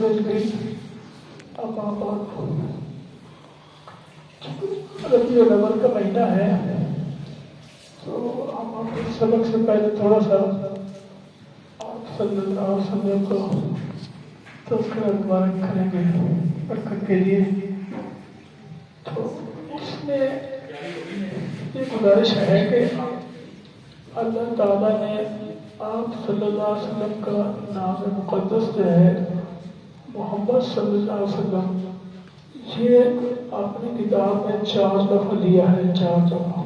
گزر گئی. اب آپ ربیع الاول کا مہینہ ہے تو ہم آپ کے سبق سے پہلے تھوڑا سا آپ صلی اللہ علیہ وسلم کو تذکرہ مبارک کریں گے برکت کے لیے. تو اس میں یہ گزارش ہے کہ اللہ تعالیٰ نے آپ صلی اللہ علیہ وسلم کا نام مقدس جو ہے محمد صلی اللہ علیہ وسلم یہ اپنی کتاب میں 4 دفعہ لیا ہے. 4 دفعہ.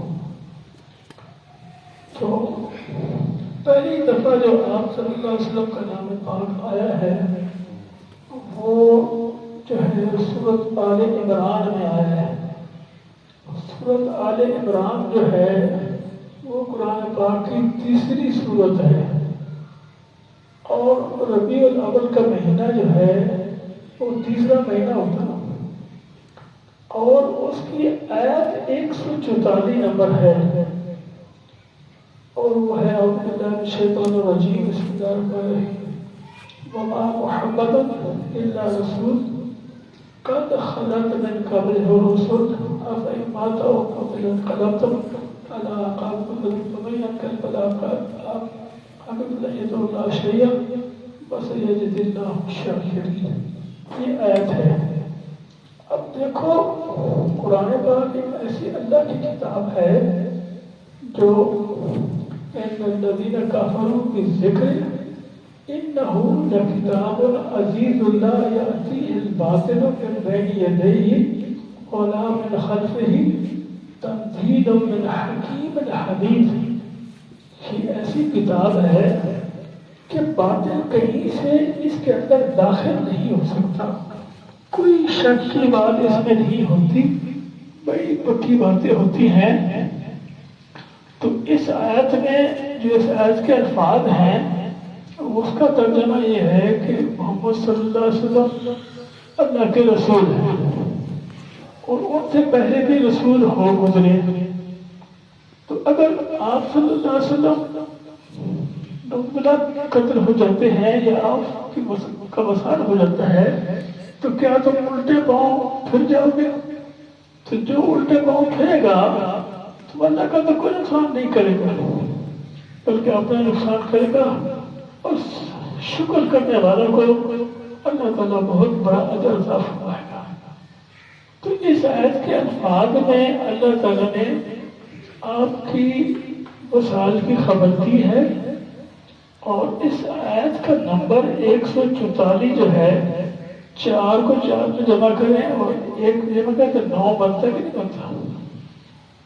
تو پہلی دفعہ جو آپ صلی اللہ علیہ وسلم کا نام پاک آیا ہے وہ جو ہے سورۃ آل عمران میں آیا ہے. سورۃ آل عمران جو ہے وہ قرآن پاک کی تیسری سورت ہے اور ربیع الاول کا مہینہ جو ہے وہ تیسرا مہینہ ہوتا ہے اور اس کی آیت 144 نمبر ہے اور وہ ہے اعوذ باللہ من الشیطان الرجیم بسم اللہ الرحمن الرحیم وما محمد الا رسول قد خلت من قبله الرسل افإن مات أو قتل انقلبتم على أعقابكم فمن ينقلب على عقبه لن يضر الله شيئا وسيجزي الله الشاكرين. یہ آیت ہے. اب دیکھو قرآن پاک ایک ایسی اللہ کی کتاب ہے جو ان الذین کفروا بالذکر انہ لکتاب عزیز لا یأتیہ الباطل من بین یدیہ ولا من خلفہ تنزیل من حکیم حمید. یہ ایسی کتاب ہے کہ باطل کہیں سے اس کے اندر داخل نہیں ہو سکتا. کوئی شک کی بات اس میں نہیں ہوتی. بڑی پکی باتیں ہوتی ہیں. تو اس آیت میں جو اس آیت کے الفاظ ہیں اس کا ترجمہ یہ ہے کہ محمد صلی اللہ علیہ وسلم اللہ کے رسول ہیں اور ان سے پہلے بھی رسول ہو گزرے. تو اگر آپ صلی اللہ علیہ وسلم ڈوبلا قتل ہو جاتے ہیں یا آپ کا وصال ہو جاتا ہے تو کیا تم الٹے پاؤں پھر جاؤ گے؟ تو جو الٹے پاؤں پھرے گا تو اللہ کا تو کوئی نقصان نہیں کرے گا بلکہ اپنا نقصان کرے گا اور شکر کرنے والوں کو اللہ تعالیٰ بہت بڑا اجر عطا فرمائے گا. تو اس آیت کے الفاظ میں اللہ تعالیٰ نے آپ کی وصال کی خبر دی ہے اور اس آیت کا نمبر 144 جو ہے 4 کو 4 میں جمع کریں اور 1 جمع کریں تو 9 بنتا کہ نہیں بنتا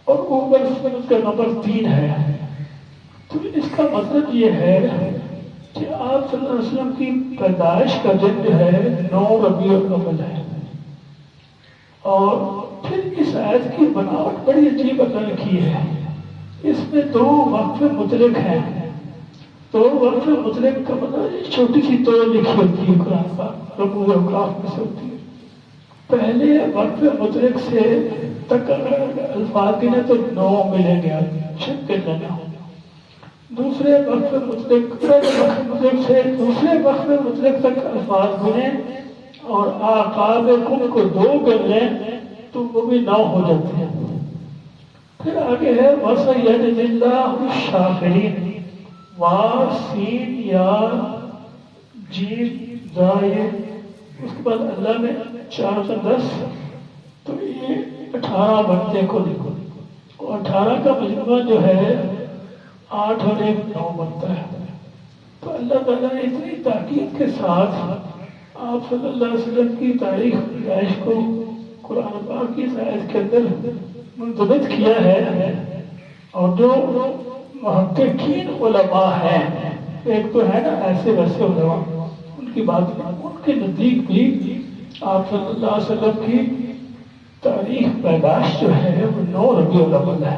اور اوپر اس کا نمبر 3 ہے. تو اس کا مطلب یہ ہے کہ آپ صلی اللہ علیہ وسلم کی پیدائش کا دن جو ہے 9 ربیع الاول ہے. اور پھر اس آیت کی بناوٹ بڑی عجیب اللہ نے کی ہے. اس میں 2 وقف مطلق ہیں. 2 وقف مطلق کا مطلب چھوٹی سی 2 لکھی ہوتی ہے قرآن پاک رموز و اوقاف میں سے ہوتی ہے. پہلے وقف مطلق سے تک اگر الفاظ گنے تو 9 ملیں گے شک کے لینا. دوسرے وقف مطلق سے دوسرے وقف مطلق تک الفاظ گنے اور آقاب کم کو 2 کر لیں تو وہ بھی 9 ہو جاتے ہیں. پھر آگے ہے وَسَيَجْزِي اللَّهُ الشَّاكِرِينَ وَسِين یا جیم زائے. اس کے بعد اللہ میں 4 سے 10 تو یہ 18 بنتے کو لکھو اور 18 کا مجموعہ جو ہے 8 اور 1 9 بنتا ہے. تو اللہ تعالیٰ نے اتنی تاکید کے ساتھ آپ صلی اللہ علیہ وسلم کی تاریخ پیدائش کو قرآن پاک کی آیت کے اندر منضبط کیا ہے. اور جو محققین علماء ہیں ایک تو ہے نا ایسے ویسے علماء ان کی بات ان کے نزدیک بھی آپ صلی اللہ علیہ وسلم کی تاریخ پیدائش جو ہے وہ 9 ربیع الاول ہے.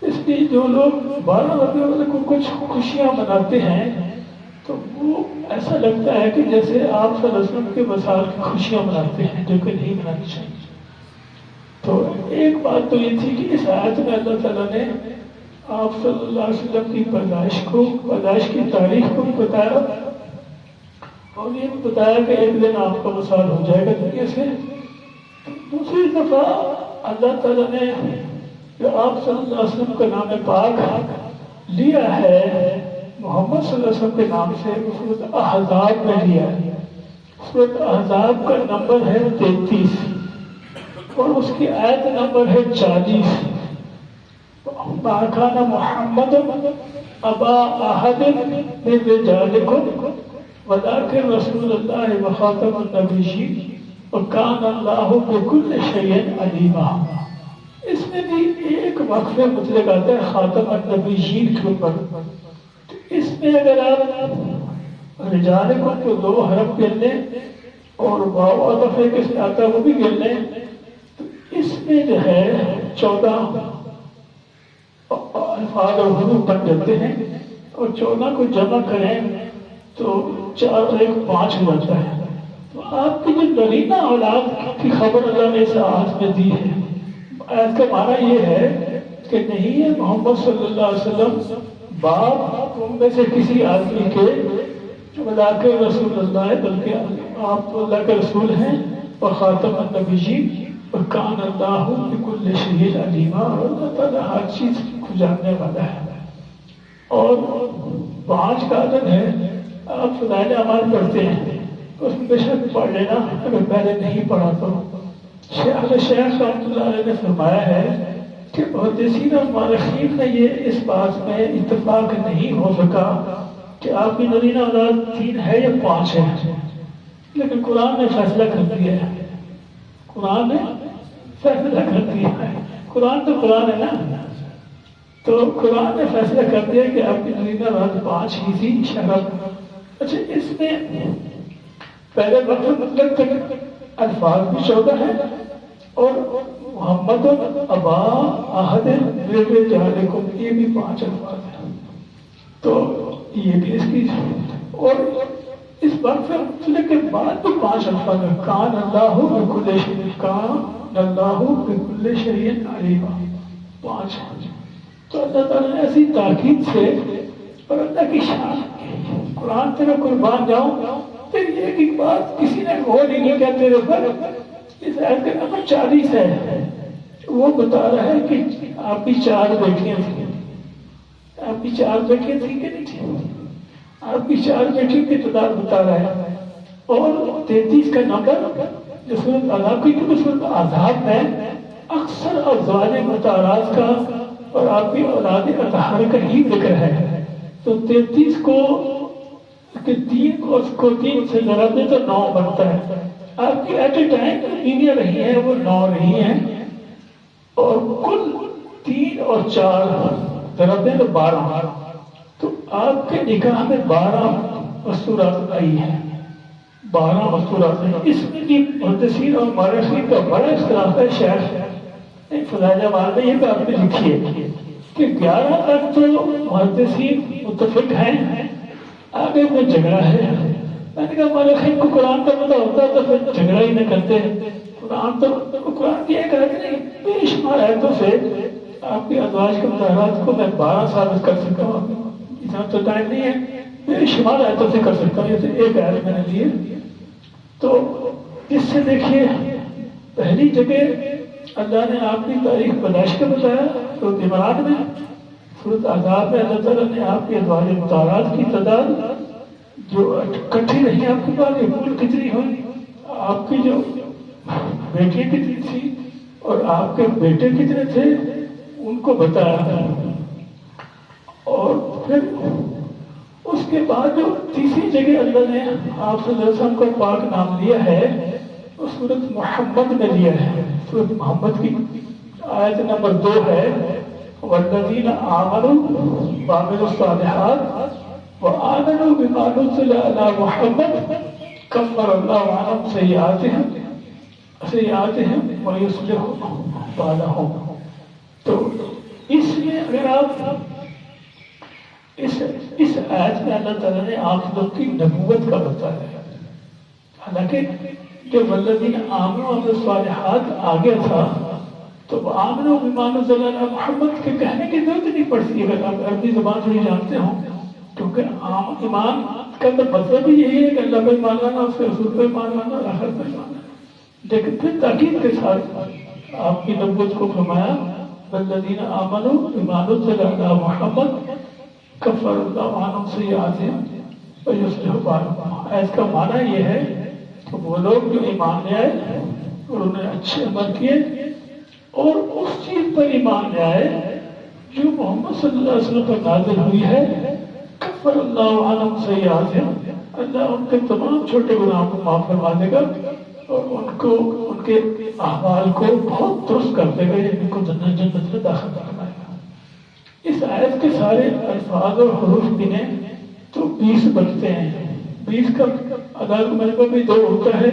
اس لیے جو لوگ 12 ربیع الاول کو کچھ خوشیاں مناتے ہیں تو وہ ایسا لگتا ہے کہ جیسے آپ صلی اللہ علیہ وسلم کے وصال کی خوشیاں مناتے ہیں جو کہ نہیں منانی چاہیے. تو ایک بات تو یہ تھی کہ اس آیت میں اللہ تعالیٰ نے آپ صلی اللہ علیہ وسلم کی پیدائش کی تاریخ کو بتایا اور یہ بتایا کہ ایک دن آپ کا وصال ہو جائے گا دنیا سے. دوسری دفعہ اللہ تعالیٰ نے جو آپ صلی اللہ علیہ وسلم کا نام پاک لیا ہے محمد صلی اللہ علیہ وسلم کے نام سے سورۃ احزاب میں لیا ہے. سورۃ احزاب کا نمبر ہے 33 اور اس کی آیت نمبر ہے 40. ما کان محمد ابا احد من رجالکم ولکن رسول اللہ وخاتم النبیین وکان اللہ بکل شیء علیما. اس میں بھی ایک وقف مطلق آتا ہے خاتم النبیین کے اوپر. اس میں اگر آپ رجالکم کو 2 حرف گن لیں اور واو عطف کے سے آتا ہے وہ بھی گن لیں تو اس میں جو ہے 14 الفاظ اور حروف بن جاتے ہیں. اور 14 کو جمع کریں تو 4 اور 1 5 ہو جاتا ہے. تو آپ کی جو نرینہ اولاد کی خبر اللہ نے اس آیت میں دی ہے. آیت کا معنی یہ ہے کہ نہیں ہے محمد صلی اللہ علیہ وسلم باپ تم میں سے کسی آدمی کے اللہ کے رسول اللہ ہے بلکہ آپ تو اللہ کے رسول ہیں اور خاتم النبیین اور کان اللہ بکل شیء علیما. اور اللہ تعالیٰ ہر چیز کو جاننے والا ہے. اور 5 کا عدد ہے. آپ فضائل اعمال پڑھتے ہیں تو اس میں بے شک پڑھ لینا اگر پہلے نہیں پڑھا تو. شیخ رحمۃ اللہ علیہ نے فرمایا ہے کہ محدثین اور مورخین میں یہ اس بات میں اتفاق نہیں ہو سکا کہ آپ کی نرینہ اولاد 3 ہے یا 5 ہے. لیکن قرآن نے فیصلہ کر دیا ہے. قرآن نے فیصلہ کر دیا ہے. قرآن تو قرآن ہے نا. تو قرآن نے فیصلہ کر دیا کہ آپ کی نرینہ اولاد 5 ہی تھی شرف. اچھا اس میں پہلے وقت مطلب تک الفاظ بھی 14 ہیں اور محمد ابا احد من رجالکم یہ بھی 5 الفاظ ہیں. تو یہ بھی اس کی اور اس وقت مطلب کے بعد بھی 5 الفاظ ہیں. کان اللہ بکل شیء کان اللہ بکل شیء علیما 5. تو اللہ تعالیٰ نے ایسی تاکید سے اور اللہ کی شان قرآن سے میں قربان جاؤں پھر یہ ایک بات کسی نے غور ہی نہیں کیا تیرے پر. اس آیت کا نمبر 40 ہے. وہ بتا رہا ہے کہ آپ کی 4 بیٹیاں تھیں. آپ کی 4 بیٹیاں تھیں کہ نہیں تھیں. آپ کی 4 بیٹیوں کی تعداد بتا رہا ہے. اور 33 کا نمبر جو سورۃ احزاب کی سورۃ احزاب میں اکثر ازواج مطہرات کا اور آپ کی اولاد اطہار کا ہی ذکر ہے. تو 33 کو 3 سے ذرا دے تو 9 بنتا ہے. آپ کی ایٹ اے ٹائم بیویاں رہی ہیں وہ 9 رہی ہیں اور کل 3 اور 4 ذرا دے تو 12. تو آپ کے نکاح میں 12 مستورات آئی ہیں. 12 مستورات ہیں. اس میں بھی محدثین اور مورخین کا بڑا اختلاف ہے. شیخ فضائل اعمال میں یہ بات بھی لکھی ہے کہ 11 تک تو محدثین متفق ہیں. آگے میں جھگڑا ہے. میں نے کہا مورخین کو قرآن کا پتہ ہوتا تو پھر جھگڑا ہی نہ کرتے. قرآن کی ایک آیت نہیں بے شمار آیتوں سے آپ کی ازواج کے مطہرات کو میں 12 ثابت کر سکتا ہوں. اتنا تو ٹائم نہیں ہے. بے شمار آیتوں سے کر سکتا ہوں. جیسے ایک آیت میں نے لی ہے. تو اس سے دیکھیے پہلی جگہ اللہ نے آپ کی تاریخ پیدائش کا بتایا سورۃ عمران میں. سورۃ احزاب میں اللہ تعالیٰ نے آپ کے ازواج مطہرات کی تعداد جو اکٹھی رہی آپ کے پاس یہ کل کتنی ہوئی. آپ کی جو بیٹیاں کتنی تھی اور آپ کے بیٹے کتنے تھے ان کو بتایا. اور پھر اس کے بعد جو تیسری جگہ اللہ نے آپ صلی اللہ علیہ وسلم کو پاک نام لیا ہے وہ سورۃ محمد میں لیا ہے. سورۃ محمد کی آیت نمبر 2 ہے والذین آمنوا وعملوا الصالحات وآمنوا بما نزل علی محمد کفر اللہ عنہم سیئاتہم ویصلح بالہم. تو اس لیے اگر آپ اس آیت میں اللہ تعالیٰ نے آپ لوگ کی نبوت کا بتایا ہے. حالانکہ جب والذین آمنوا وعملوا الصالحات آگے تھا تو آمنوا بما نزل علی محمد کے کہنے کی ضرورت نہیں پڑتی اگر آپ عربی زبان تھوڑی جانتے ہوں. کیونکہ ایمان اس کا تو مطلب ہی یہی ہے کہ اللہ پہ مان لانا، اس کے رسول پہ مان لانا، آخر پہ مان لانا. لیکن پھر تاکید کے ساتھ آپ کی نبوت کو فرمایا والذین آمنوا بما نزل علی محمد کفر اللہ عنہم سیئاتہم ویصلح بالہم. اس کا معنی یہ ہے کہ وہ لوگ جو ایمان لے آئے اور انہوں نے اچھے عمل کیے اور اس چیز پر ایمان لے آئے جو محمد صلی اللہ علیہ وسلم پر نازل ہوئی ہے، کفر اللہ عنہم سیئاتہم، اللہ ان کے تمام چھوٹے گناہوں کو معاف فرما دے گا اور ان کو ان کے احوال کو بہت درست کر دے گا، یعنی ان کو جنت میں داخل کرائے گا. اس آیت کے سارے الفاظ اور حروف گنے تو 20 بنتے ہیں. 20 کا عدد مجموع بھی 2 ہوتا ہے،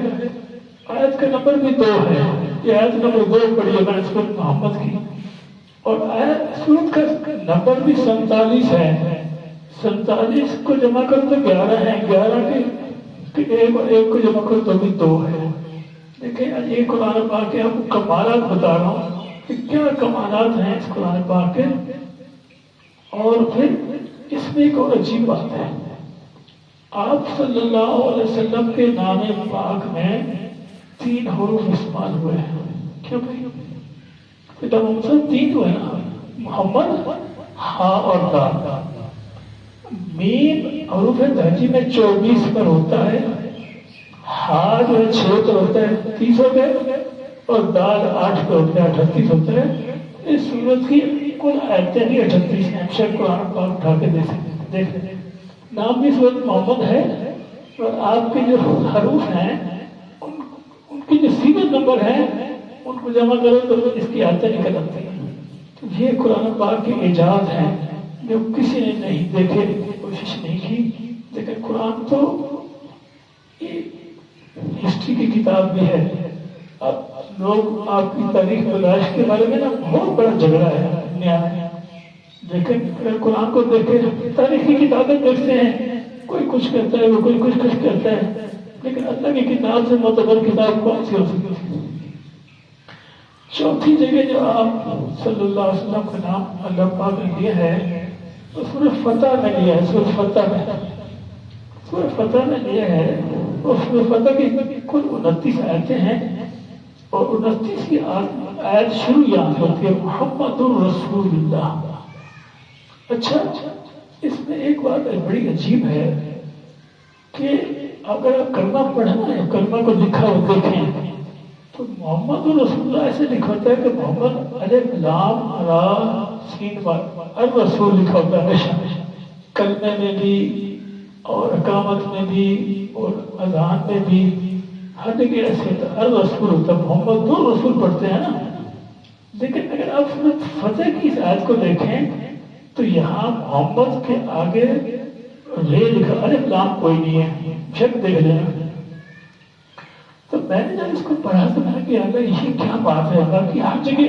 آیت کا نمبر بھی 2 ہے. یہ آیت نمبر 2 پڑھی ہے سورۃ محمد کی، اور آیت سورۃ کا نمبر بھی 47 ہے. 47 کو جمع کر تو 11 ہیں، 11 کے ایک کو جمع کر تو بھی 2 ہے. دیکھیں یہ قرآن پاک کے آپ کو کمالات بتا رہا ہوں کہ کیا کمالات ہیں اس قرآن پاک کے. اور پھر اس میں ایک اور عجیب بات ہے، آپ صلی اللہ علیہ وسلم کے نام پاک میں 3 حروف استعمال ہوئے ہیں. کیا بھائی پتا محمد 3 ہوئے نا، محمد ہا اور دا. میم حروف دہجی میں 24 پر ہوتا ہے، ہا جو ہے 6 پر ہوتا ہے 30 ہو گئے، اور دال 8 پر ہوتا ہے 38 ہوتا ہے. اس سورت کی کل آیتیں بھی 38 ہیں. شاید قرآن پاک اٹھا کے دیکھ لیں. نام بھی سورت محمد ہے اور آپ کے جو حروف ہیں ان کی جو سیریل نمبر ہیں ان کو جمع کرو تو اس کی آیتیں نکل آتی ہیں. یہ قرآن پاک کے اعجاز ہیں جو کسی نے نہیں دیکھے، کوشش نہیں کی. لیکن قرآن تو ہسٹری کی کتاب بھی ہے. اب لوگ آپ کی تاریخ پیدائش کے بارے میں نا بہت بڑا جھگڑا ہے دنیا میں. لیکن اگر قرآن کو دیکھیں، تاریخی کتابیں دیکھتے ہیں، کوئی کچھ کہتا ہے، کوئی کچھ کہتا ہے، لیکن اللہ کی کتاب سے معتبر کتاب کون سی ہو سکتی ہے؟ چوتھی جگہ جو آپ صلی اللہ علیہ وسلم کا نام اللہ پاک نے لیا ہے تو سورہ فتح میں لیا ہے. سورہ فتح میں لیا ہے اور سورہ فتح کی کل 29 آیتیں ہیں اور 29 کی آیت شروع یہاں ہوتی ہے محمد الرسول اللہ. اچھا اس میں ایک بات بڑی عجیب ہے کہ اگر آپ کلمہ پڑھنا ہے، کلمہ کو لکھا ہو دیکھیں تو محمد رسول اللہ ایسے لکھا ہوتا ہے کہ محمد الف لام را سین الرسول لکھا ہوتا ہے ہمیشہ، کلمے میں بھی اور اقامت میں بھی اور اذان میں بھی ہر جگہ ایسے ہوتا ہے الرسول ہوتا ہے. محمد الرسول پڑھتے ہیں نا. لیکن اگر آپ سورۃ فتح کی اس آیت کو دیکھیں تو یہاں محمد کے آگے رے لکھا، الف لام کوئی نہیں ہے، شک دیکھ لینا. تو میں نے جب اس کو پڑھا تو میں نے کہا اللہ یہ کیا بات ہے. باقی ہر جگہ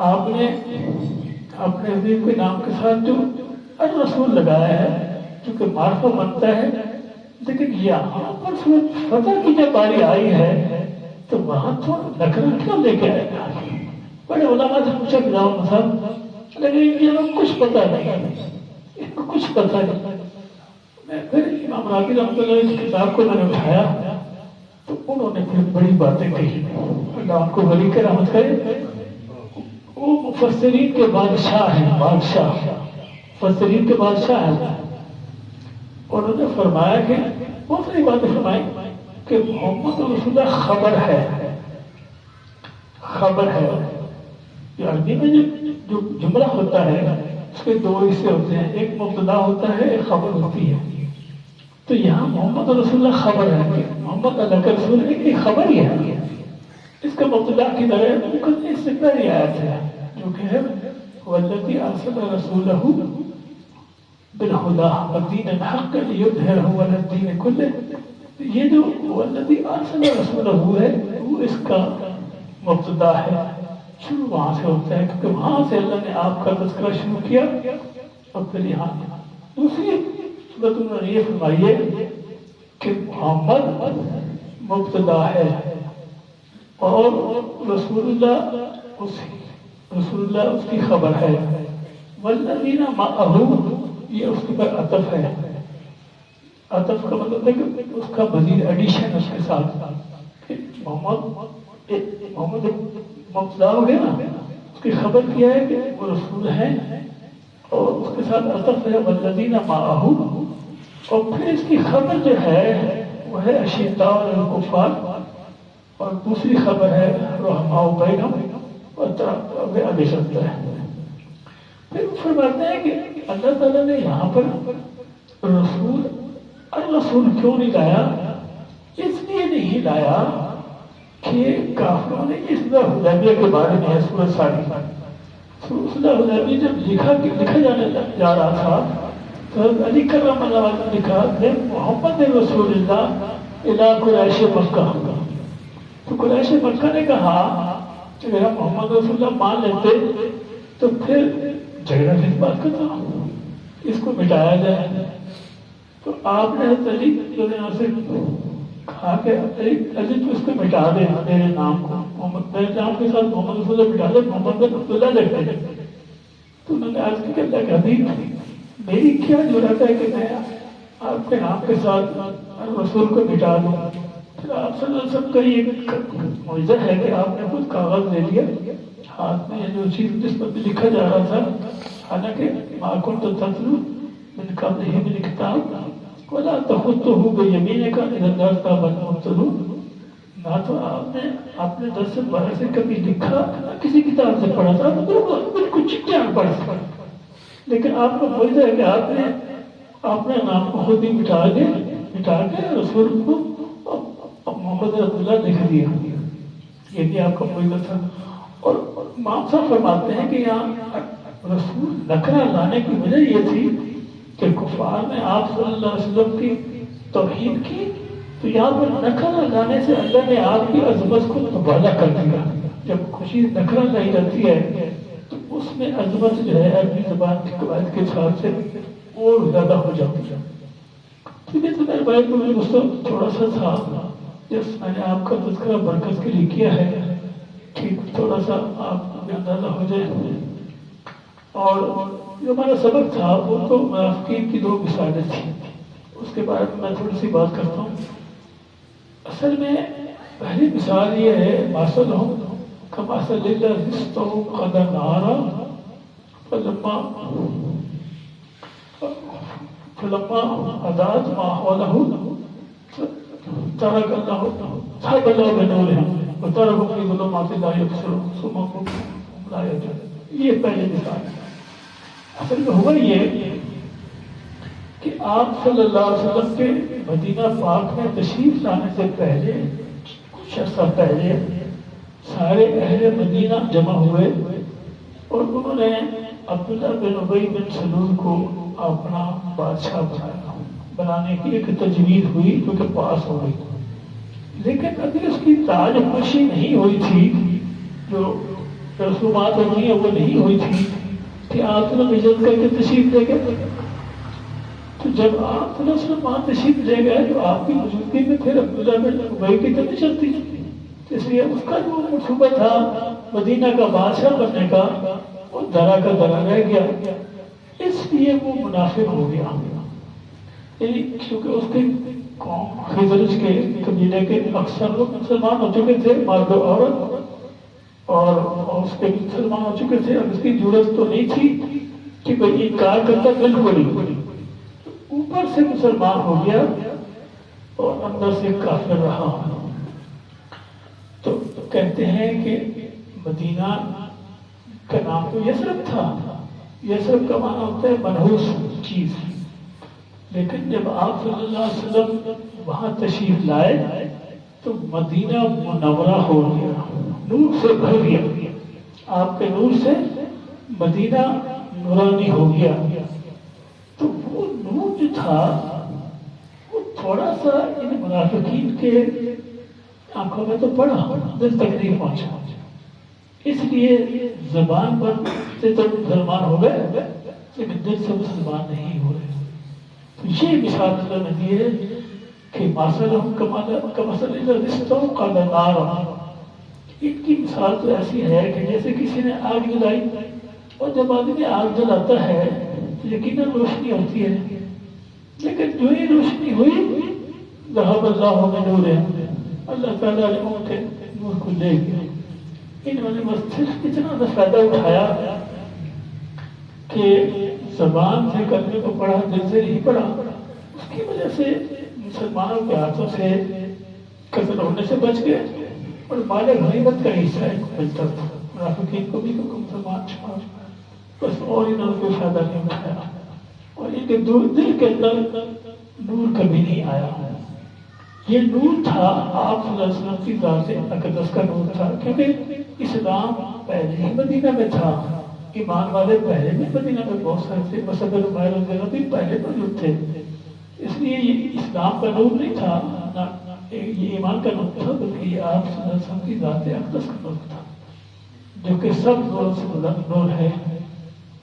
آپ نے اپنے حبیب کے نام کے ساتھ جو الرسول لگایا ہے کیونکہ معرفہ بنتا ہے، لیکن یہاں پر سورۃ فتح کی جب باری آئی ہے تو وہاں تو نکرہ کیوں لے کے آئے گا؟ بڑے علماء سے پوچھا کہ جاؤ مثلا، لیکن ان کو کچھ پتہ نہیں، ان کو کچھ پتہ نہیں. میں پھر امام راغب رحمۃ اللہ کی کتاب کو میں نے اٹھایا تو انہوں نے پھر بڑی باتیں کہی. اللہ ان کو ولی کے رحمت کرے. وہ مفسرین کے بادشاہ ہیں، مفسرین کے بادشاہ ہیں. انہوں نے فرمایا کہ بہت ساری باتیں فرمائی کہ محمد رسول اللہ خبر ہے. یہ عربی میں جو جملہ ہوتا ہے اس کے 2 حصے ہوتے ہیں، ایک مبتدا ہوتا ہے، ایک خبر ہوتی ہے. تو یہاں محمد رسول اللہ خبر ہے کہ محمد اللہ کا رسول ہے، ایک خبر ہی ہے. اس کا مبتدا کی طرح اس سے پہلی آیت ہے جو کہ ہے والذی ارسل رسولہ بالہدی ودین الحق لیظہرہ علی الدین کلہ. یہ جو والذی ارسل رسولہ ہے وہ اس کا مبتدا ہے، شروع وہاں سے ہوتا ہے کیونکہ وہاں سے اللہ نے آپ کا تذکرہ شروع کیا. اور پھر یہاں دوسری صورت انہوں نے یہ فرمائی ہے کہ محمد مبتدا ہے اور رسول اللہ اس کی خبر ہے. والذین معہ یہ اس کے پر عطف ہے. عطف کا مطلب ہے کہ اس کا مزید ایڈیشن اس کے ساتھ کہ محمد مبتدا ہو گیا نا، اس کی خبر کیا ہے کہ وہ رسول ہیں، اور اس کے ساتھ عطف ہے والذین معہ، اور پھر اس کی خبر جو ہے وہ ہے اشداء علی الکفار، اور دوسری خبر ہے رحماء بینہم، اور آگے آگے چلتا ہے۔ پھر فرماتے ہیں کہ اللہ تعالیٰ نے یہاں پر رسول الرسول کیوں نہیں لایا؟ اس لیے نہیں لایا کہ کافروں نے اس صلح حدیبیہ کے بارے میں سورۃ ساری صلح حدیبیہ جب لکھا جانے جا رہا تھا تو علی کرم اللہ وجہ نے لکھا کہ محمد رسول اللہ الی قریش مکہ، تو قریش مکہ نے کہا کہ اگر محمد رسول اللہ مان لیتے تو پھر جھگڑا کس بات کا تھا، اس کو مٹایا جائے۔ تو آپ نے حضرت علی سے کہا کہ علی تو اس کو مٹا دے، میرے نام کو محمد، میرے نام کے ساتھ محمد رسول اللہ مٹا دے، محمد رسول اللہ لکھ دے۔ تو انہوں نے عرض کی کہ اللہ کے حبیب میری کیا ضرورت ہے کہ میں آپ کے نام کے ساتھ رسول کو مٹا دوں؟ پھر آپ صلی اللہ علیہ وسلم کا یہ معجزہ ہے کہ آپ نے خود کاغذ دے دیا ہاتھ میں، جو چیز جس پر لکھا جا رہا تھا، حالانکہ ما کنت تتلو من قبلہ من کتاب ولا تخطہ بیمینک اذا لارتاب المبطلون، نہ تو آپ نے اپنے 10 سے 12 سے کبھی لکھا، نہ کسی کتاب سے پڑھا تھا، بالکل چٹیا پڑھ سکتا، لیکن آپ کو معجزہ ہے کہ آپ نے اپنے نام کو خود ہی مٹا کے رسول کو محمد رسول اللہ لکھ دیا، یہ بھی آپ کا معجزہ تھا۔ اور امام صاحب فرماتے ہیں کہ یہاں رسول نکرہ لانے کی وجہ یہ تھی کہ کفار نے آپ صلی اللہ علیہ وسلم کی توہین کی، تو یہاں پر نکرہ لانے سے اللہ نے آپ کی عظمت کو تبادلہ کر دیا۔ جب خوشی نکرہ لائی جاتی ہے تو اس میں عظمت جو ہے عربی زبان کی قواعد کے حساب سے اور زیادہ ہو جاتی ہے۔ ٹھیک ہے، تو میرے بھائی کو مجھے غصہ تھوڑا سا تھا، جس میں نے آپ کا تذکرہ برکت کے لیے کیا ہے، ٹھیک تھوڑا سا آپ کو اندازہ ہو جائے۔ اور جو ہمارا سبق تھا وہ تو منافقین کی 2 مثالیں تھیں، اس کے بارے میں تھوڑی سی بات کرتا ہوں۔ اصل میں پہلی مثال یہ ہے مثلہم کمثل الذی استوقد نارا فلما اضاءت ما حولہ ترک اللہ ذهب اللہ بنورہم وترکہم فی ظلمات لا یبصرون ثم هم لا یهتدون۔ یہ پہلی مثال ہے۔ اصل میں ہوا یہ کہ آپ صلی اللہ علیہ وسلم کے مدینہ پاک میں تشریف لانے سے پہلے، کچھ عرصہ پہلے، سارے اہل مدینہ جمع ہوئے اور انہوں نے عبداللہ بن ابی بن سلول کو اپنا بادشاہ بنانے کی ایک تجویز ہوئی جو کہ پاس ہو گئی، لیکن ابھی اس کی تاج پوشی نہیں ہوئی تھی، جو رسومات ہوئی ہیں وہ نہیں ہوئی تھی کہ آپ نے عزت کر کے تشریف لے گئے۔ تو جب آپ وہاں تشریف لے گئے تو آپ کی موجودگی میں پھر عبداللہ بن ابی کی تو نہیں چلتی، اس لیے اس کا جو منصوبہ تھا مدینہ کا بادشاہ بننے کا وہ درا کا درا رہ گیا، اس لیے وہ منافق ہو گیا۔ کیونکہ اس کے قوم خزرج کے قبیلے کے اکثر لوگ مسلمان ہو چکے تھے، مرد و عورت، اور اس کے مسلمان ہو چکے تھے، اب اس کی ضرورت تو نہیں تھی کہ بھئی انکار کرتا بالکل ہی، اوپر سے مسلمان ہو گیا اور اندر سے کافر رہا۔ تو کہتے ہیں کہ مدینہ کا نام تو یثرب تھا، یثرب کا معنی ہوتا ہے منحوس چیز، لیکن جب آپ صلی اللہ علیہ وسلم وہاں تشریف لائے تو مدینہ منورہ ہو گیا، نور سے بھر گیا، آپ کے نور سے مدینہ نورانی ہو گیا۔ تو وہ نور جو تھا وہ تھوڑا سا ان منافقین کے آنکھوں میں تو پڑا، دل تک نہیں پہنچا، اس لیے زبان پر سے تو مسلمان ہو گئے لیکن دل سے مسلمان نہیں ہو رہے۔ تو یہ مثال اللہ نے دی ہے کہ مثلہم کمثل الذی استوقد نارا، ان کی مثال تو ایسی ہے کہ جیسے کسی نے آگ جلائی، اور جب آدمی آگ جلاتا ہے تو یقیناً روشنی ہوتی ہے، لیکن جو ہی روشنی ہوئی ذهب اللہ بنورہم، اللہ تعالیٰ نے ان کے نور کو لے گیا۔ انہوں نے بس صرف اتنا سا فائدہ اٹھایا کہ زبان سے کلمے کو پڑھا، دل سے نہیں پڑھا، اس کی وجہ سے مسلمانوں کے ہاتھوں سے قتل ہونے سے بچ گئے اور مال غنیمت کا حصہ ان کو ملتا تھا۔ منافقین کو بھی کیونکہ مسلمان چھپا بس، اور انہوں نے کوئی فائدہ نہیں اٹھایا، اور ان کے دل کے اندر نور کبھی نہیں آیا۔ یہ نور تھا آپ صلی اللہ علیہ وسلم کی ذات اقدس کا نور تھا، کیونکہ اسلام پہلے ہی مدینہ میں تھا، ایمان والے پہلے بھی مدینہ میں بہت سارے تھے، مصعب بن عمیر رضی اللہ عنہ بھی پہلے موجود تھے، اس لیے یہ اسلام کا نور نہیں تھا، یہ ایمان کا نور تھا، بلکہ یہ آپ صلی اللہ علیہ وسلم کی ذات اقدس کا نور تھا، جو کہ سب نور سے بلند نور ہے۔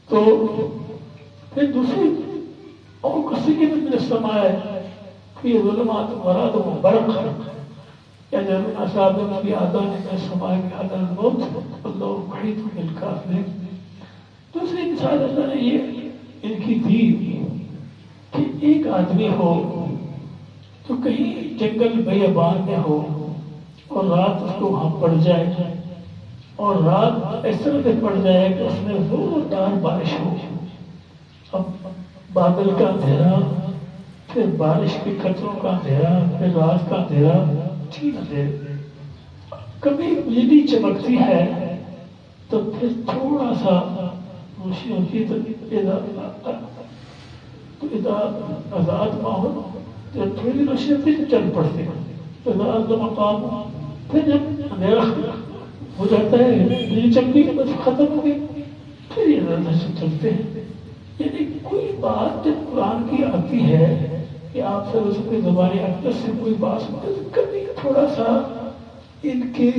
تو پھر دوسری اور کسی کی بھی السماء فی ظلمات ورعد وبرق یجعلون اصابعهم فی آذانهم من السماء بحذر الموت واللہ محیط بالکافرین۔ دوسری مثال اللہ نے یہ ان کی دی کہ ایک آدمی ہو تو کہیں جنگل بیابان میں ہو اور رات اس کو وہاں پڑ جائے، اور رات اس طرح سے پڑ جائے کہ اس میں زوردار بارش ہو، اب بادل کا اندھیرا، پھر بارش کے قطروں کا اندھیرا، پھر رات کا اندھیرا، ٹھیک ہے، کبھی بجلی چمکتی ہے تو پھر تھوڑا سا روشنی ہوتی ہے، تو آزاد ماحول جب تھوڑی روشنی ہوتی ہے تو چل پڑتے ہیں، مقام پھر جب اندھیرا ہو جاتا ہے بجلی چمکی کے بس ختم ہو گئی، پھر یہ نظر سے چلتے ہیں۔ یعنی کوئی بات جب قرآن کی آتی ہے کہ آپ سے اس کی زبان اقدس سے کوئی بات کبھی تھوڑا سا ان کی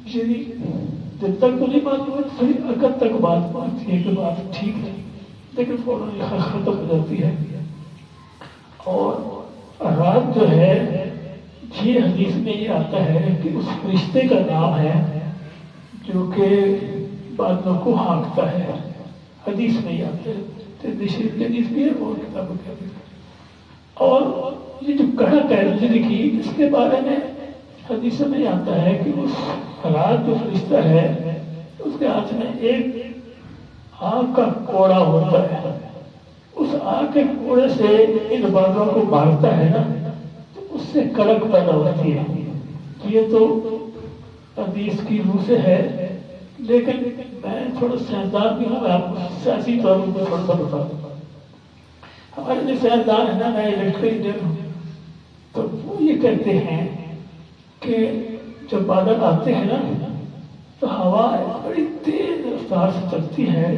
یعنی جب تک تو نہیں بات ہوتی، تھوڑی عقد تک بات پہنچتی ہے کہ بات ٹھیک ہے، لیکن فوراً یہ ختم ہو جاتی ہے۔ اور رات جو ہے یہ حدیث میں یہ آتا ہے کہ اس فرشتے کا نام ہے جو کہ بادلوں کو ہانکتا ہے، حدیث میں یہ آتا ہے، شریف کی حدیث بھی ہے اور کتابوں کی حدیث۔ اور یہ جو کڑک ہے بجلی کی، اس کے بارے میں حدیث میں یہ آتا ہے کہ اس رات جو فرشتہ ہے اس کے ہاتھ میں ایک آگ کا کوڑا ہوتا ہے، اس آگ کے کوڑے سے ان بادلوں کو مارتا ہے نا تو اس سے کڑک پیدا ہوتی ہے۔ یہ تو حدیث کی روح سے ہے، لیکن میں تھوڑا سائنسدان بھی ہوں، میں آپ کو سیاسی طور پر تھوڑا سا بتا دوں۔ ہمارے جو سائنسدان ہے نا، میں الیکٹریکل انجینئر ہوں، تو وہ یہ کہتے ہیں کہ جب بادل آتے ہیں نا تو ہوا بڑی تیز رفتار سے چلتی ہے،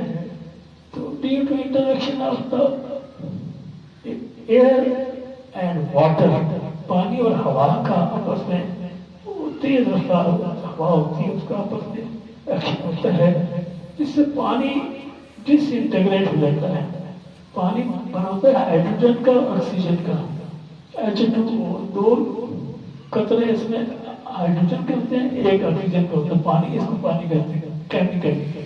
تو due to interaction of the air and water, پانی اور ہوا کا آپس میں وہ تیز رفتار ہوا ہوتی ہے، اس کا آپس میں ایکشن ہوتا ہے، جس سے پانی ڈس انٹیگریٹ ہو جاتا ہے۔ پانی بنا ہوتا ہے ہائیڈروجن کا اور آکسیجن کا، H2O، دو قطرے اس میں ہائیڈروجن کے ہوتے ہیں، ایک آکسیجن کا ہوتا ہے، پانی، اس کو پانی کہتے ہیں کیمیکلی۔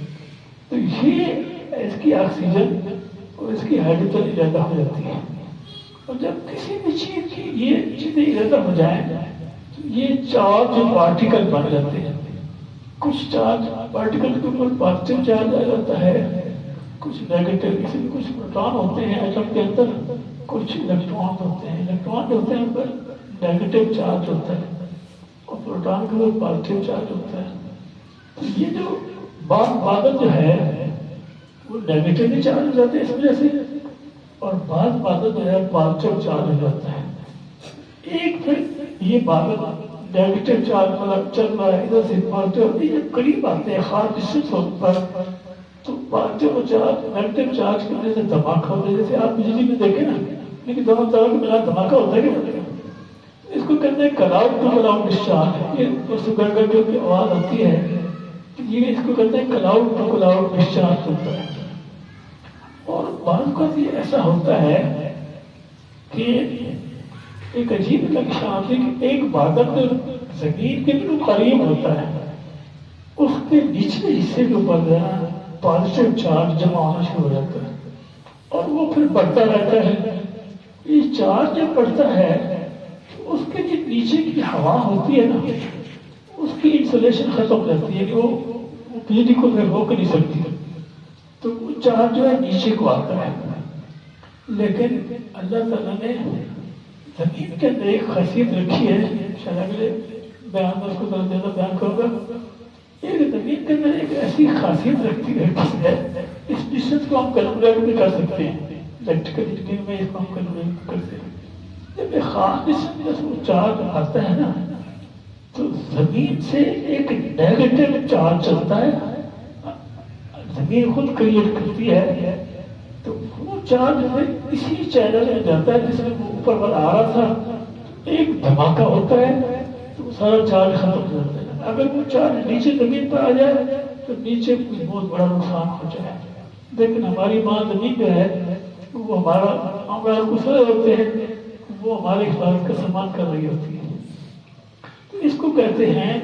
تو یہ اس کی آکسیجن اور اس کی ہائیڈروجن زیادہ ہو جاتی ہے، اور جب کسی بھی چیز کی یہ چیزیں زیادہ ہو جائیں تو یہ چارج پارٹیکل بن جاتے ہیں۔ کچھ چارج پارٹیکل کے اوپر پازیٹیو چارج آ جاتا ہے، کچھ نیگیٹو، اس میں کچھ پروٹون ہوتے ہیں ایٹم کے اندر، کچھ الیکٹران ہوتے ہیں، الیکٹران جو ہوتے ہیں ان پر نیگیٹو چارج ہوتا ہے اور پروٹون کے اوپر پازیٹیو چارج ہوتا ہے۔ تو یہ جو بادل جو ہے وہ نیگیٹو چارج ہو جاتے ہیں اس وجہ سے، اور بعض بادل جو ہے پازیٹیو چارج ہو جاتا ہے۔ ایک پھر یہ بادل نیگیٹو چارج مطلب چل رہا ہے ادھر سے پازیٹیو، یہ جب قریب آتے ہیں خاص ڈسٹینس پر تو پازیٹیو چارج نیگیٹو چارج کی وجہ سے دھماکہ ہوتا ہے، جیسے آپ بجلی میں دیکھیں نا، لیکن دونوں طرف کے ملا دھماکہ ہوتا ہے کہ اس کو کہتے ہیں کلاؤڈ ٹو کلاؤڈ ڈسچارج۔ یہ اس گڑگڑ کی آواز ہوتی ہے، یہ اس کو کہتے ہیں کلاؤڈ ٹو کلاؤڈ ڈسچارج ہوتا ہے۔ اور بعض کا یہ ایسا ہوتا ہے کہ ایک عجیب لکشن آتی ہے کہ ایک بادل جو زمین کے بالکل قریب ہوتا ہے اس کے نچلے حصے کے اوپر پازیٹیو چارج جمع ہونا شروع ہو جاتا ہے، اور وہ پھر بڑھتا رہتا ہے یہ چارج جب پڑتا ہے تو اس کے جو نیچے کی ہوا ہوتی ہے نا اس کی انسولیشن ختم ہو جاتی ہے کہ وہ بجلی کو پھر روک نہیں سکتی، تو وہ چارج جو ہے نیچے کو آتا ہے. لیکن اللہ تعالیٰ نے زمین کے اندر ایک خاصیت رکھی ہے، شاید اگلے بیان میں اس کو ذرا زیادہ بیان کروں گا. ایک زمین کے اندر ایک ایسی خاصیت رکھی ہے، اس ڈسٹینس کو ہم کیلکولیٹ بھی کر سکتے ہیں، الیکٹریکل انجینئرنگ میں اس کو ہم کیلکولیٹ کرتے ہیں. جب ایک خاص ڈسٹینس وہ چارج آتا ہے نا تو زمین سے ایک نیگیٹو چارج چلتا ہے، زمین خود کریٹ کرتی ہے، تو وہ چارج اسی چینل میں جاتا ہے جس میں وہ اوپر والا آ رہا تھا. ایک دھماکہ ہوتا ہے تو سارا چارج ختم ہو جاتا ہے. اگر وہ چارج نیچے زمین پر آ جائے تو نیچے کوئی بہت بڑا نقصان ہو جائے. لیکن ہماری ماں زمین جو ہے وہ ہمارا غصے ہوتے ہیں، وہ ہمارے حفاظت کا سامان کر رہی ہوتی ہے. تو اس کو کہتے ہیں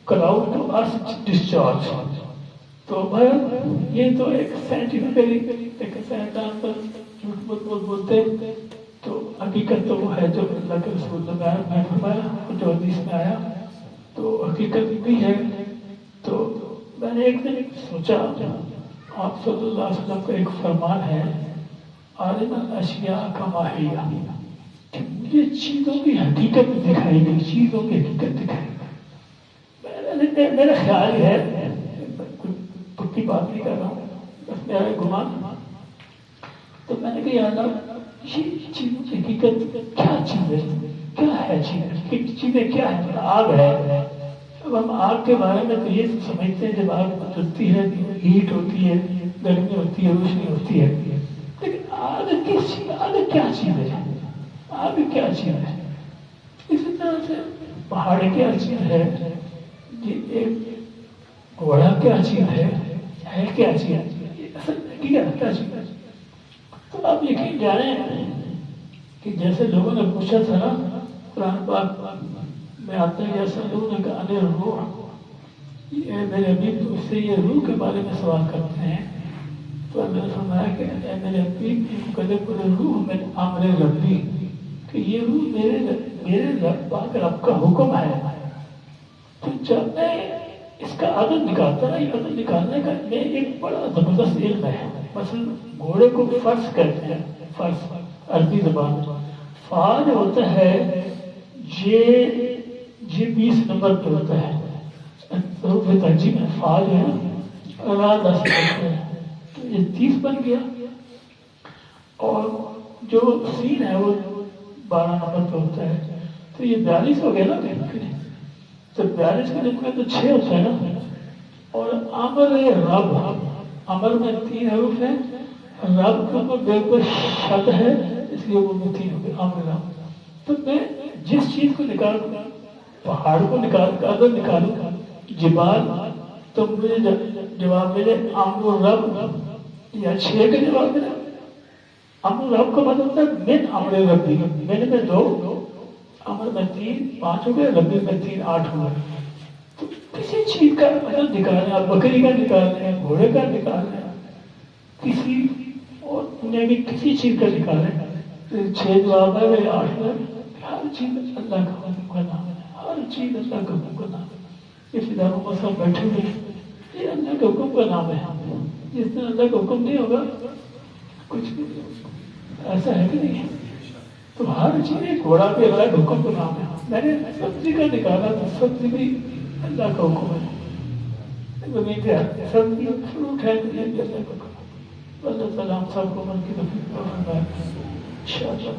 کلاؤڈ ٹو ارتھ ڈسچارج. تو بھائی یہ تو ایک سائنٹیفکلی ایک سائنسدان پر جھوٹ بولتے تو حقیقت تو وہ ہے جو اللہ کے رسول نے بیان فرمایا اور جو حدیث میں آیا تو حقیقت بھی ہے. تو میں نے ایک دن سوچا آپ صلی اللہ علیہ وسلم کا ایک فرمان ہے عالم الاشیاء کما ہی، مجھے چیزوں کی حقیقت دکھائی گئی، چیزوں کی حقیقت دکھائی گئی. میرا خیال ہے، پکی بات نہیں کر رہا ہوں، بس میرا گمان. تو میں نے کہا یا اللہ یہ چیزوں کی حقیقت کیا چیز ہے، کیا ہے چیزیں کیا ہے. آگ ہے، اب ہم آگ کے بارے میں تو یہ سمجھتے ہیں جب آگ جلتی ہے ہیٹ ہوتی ہے، گرمی ہوتی ہے، روشنی ہوتی ہے. لیکن آگ کیا چیز ہے، آگ کیا چیز ہے. اسی طرح سے پہاڑ کیا چیز ہے، ایک گھوڑا کیا چیز ہے کیا چیز ہے، کیا چیز ہے. تو آپ یقین جانیں کہ جیسے لوگوں نے پوچھا تھا نا قرآن پاک میں آتا ہے جیسا لوگوں نے کہا انیر روح، میرے حبیب تو اس سے یہ روح کے بارے میں سوال کرتے ہیں. تو اللہ نے فرمایا کہ اے میرے حبیب قدر روح میں امر ربی، کہ یہ روح میرے پاک رب کا حکم ہے. تو جب میں اس کا عدد نکالتا نا، یہ عدد نکالنے کا میں ایک بڑا زبردست علم ہے. مثلا گھوڑے کو فرس کہتے ہیں، فرس عربی زبان میں فا جو ہوتا ہے یہ 20 نمبر پہ ہوتا ہے. حروف تہجی میں فا جو ہے را 10 نمبر پہ ہے، تو یہ 30 بن گیا. اور جو سین ہے وہ 12 نمبر پہ ہوتا ہے، تو یہ 42 ہو گیا نا. تو 42 کے جب میں تو 6 ہوتا ہے نا. اور امر رب، امر میں 3 حروف ہیں، رب کے اوپر بے کوئی شد ہے اس لیے وہ 3 ہو گئے امر رب. تو میں جس چیز کو نکالوں، پہاڑ کو نکال کر اگر نکالوں جبال، تو مجھے جواب ملے امر رب یا 6 کا جواب ملے. امر رب کا مطلب ہوتا ہے من امر ربی، میں نے 2 امر میں 3 5 ہو گئے، ربی میں 3 8 ہو گئے. تو کسی چیز کا مطلب نکالیں، آپ بکری کا نکالیں، گھوڑے کا نکالیں، کسی اور دنیا کی کسی چیز کا نکالیں، 6 جواب ہے 8 ہے. ہر چیز اللہ کا حکم کا نام ہے، ہر چیز اللہ کا حکم کا نام ہے. یہ فضا کو سب بیٹھے ہوئے یہ اللہ کے حکم کا نام ہے. جس دن اللہ کا حکم نہیں ہوگا کچھ بھی ایسا ہے کہ نہیں. تو ہر چیز گھوڑا بھی اللہ کے حکم کا نام ہے. میں نے سبزی کا نکالا تو سبزی بھی اللہ کا حکم ہے. زمین پہ سبزی فروٹ ہے تو یہ بھی اللہ کا حکم ہے. اللہ تعالیٰ ہم سب کو من کی توفیق عطا فرمائے. انشاءاللہ